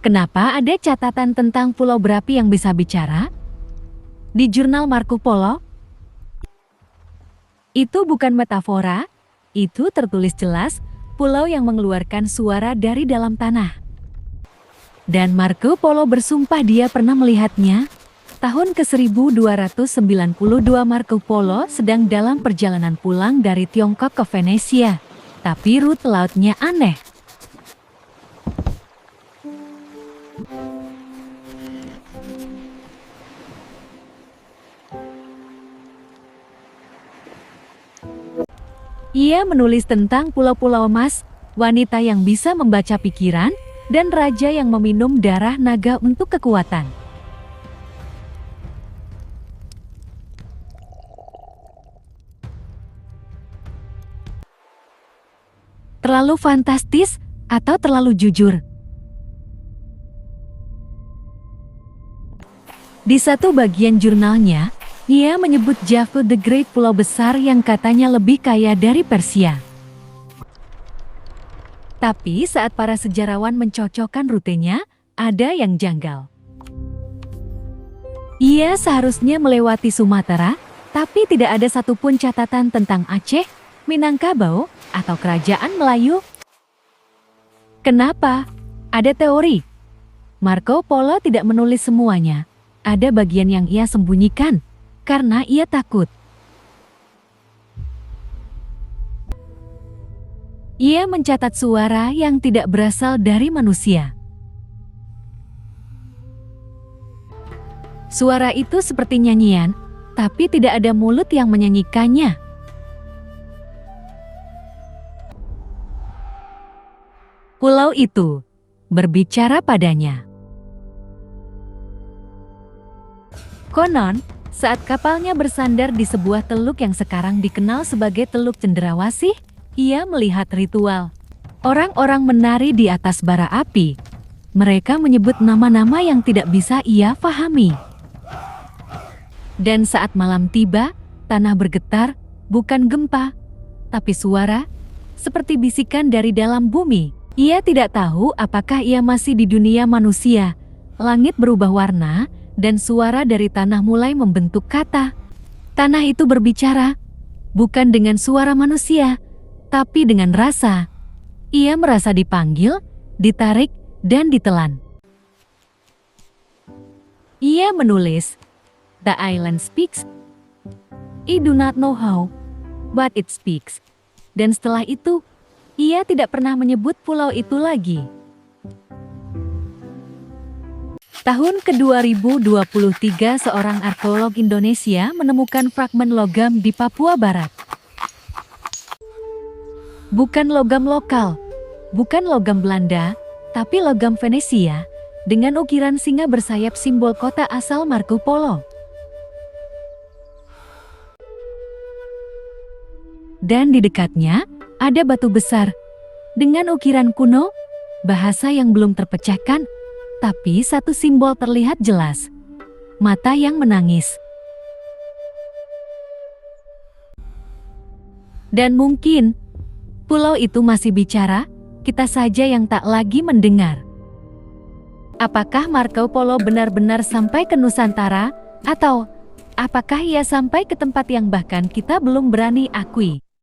Kenapa ada catatan tentang pulau berapi yang bisa bicara? Di jurnal Marco Polo? Itu bukan metafora, itu tertulis jelas, pulau yang mengeluarkan suara dari dalam tanah. Dan Marco Polo bersumpah dia pernah melihatnya. Tahun ke-1292 Marco Polo sedang dalam perjalanan pulang dari Tiongkok ke Venesia. Tapi rute lautnya aneh. Ia menulis tentang pulau-pulau emas, wanita yang bisa membaca pikiran, dan raja yang meminum darah naga untuk kekuatan. Terlalu fantastis atau terlalu jujur? Di satu bagian jurnalnya, ia menyebut Java the Great, pulau besar yang katanya lebih kaya dari Persia. Tapi saat para sejarawan mencocokkan rutenya, ada yang janggal. Ia seharusnya melewati Sumatera, tapi tidak ada satupun catatan tentang Aceh, Minangkabau, atau Kerajaan Melayu. Kenapa? Ada teori. Marco Polo tidak menulis semuanya. Ada bagian yang ia sembunyikan, karena ia takut. Ia mencatat suara yang tidak berasal dari manusia. Suara itu seperti nyanyian, tapi tidak ada mulut yang menyanyikannya. Pulau itu berbicara padanya. Konon, saat kapalnya bersandar di sebuah teluk yang sekarang dikenal sebagai Teluk Cenderawasih, ia melihat ritual. Orang-orang menari di atas bara api. Mereka menyebut nama-nama yang tidak bisa ia pahami. Dan saat malam tiba, tanah bergetar, bukan gempa, tapi suara, seperti bisikan dari dalam bumi. Ia tidak tahu apakah ia masih di dunia manusia. Langit berubah warna, dan suara dari tanah mulai membentuk kata. Tanah itu berbicara, bukan dengan suara manusia, tapi dengan rasa. Ia merasa dipanggil, ditarik, dan ditelan. Ia menulis, "The island speaks. I do not know how, but it speaks." Dan setelah itu, ia tidak pernah menyebut pulau itu lagi. Tahun ke-2023 seorang arkeolog Indonesia menemukan fragmen logam di Papua Barat. Bukan logam lokal, bukan logam Belanda, tapi logam Venesia dengan ukiran singa bersayap, simbol kota asal Marco Polo. Dan di dekatnya ada batu besar dengan ukiran kuno, bahasa yang belum terpecahkan, tapi satu simbol terlihat jelas, mata yang menangis. Dan mungkin pulau itu masih bicara, kita saja yang tak lagi mendengar. Apakah Marco Polo benar-benar sampai ke Nusantara, atau apakah ia sampai ke tempat yang bahkan kita belum berani akui?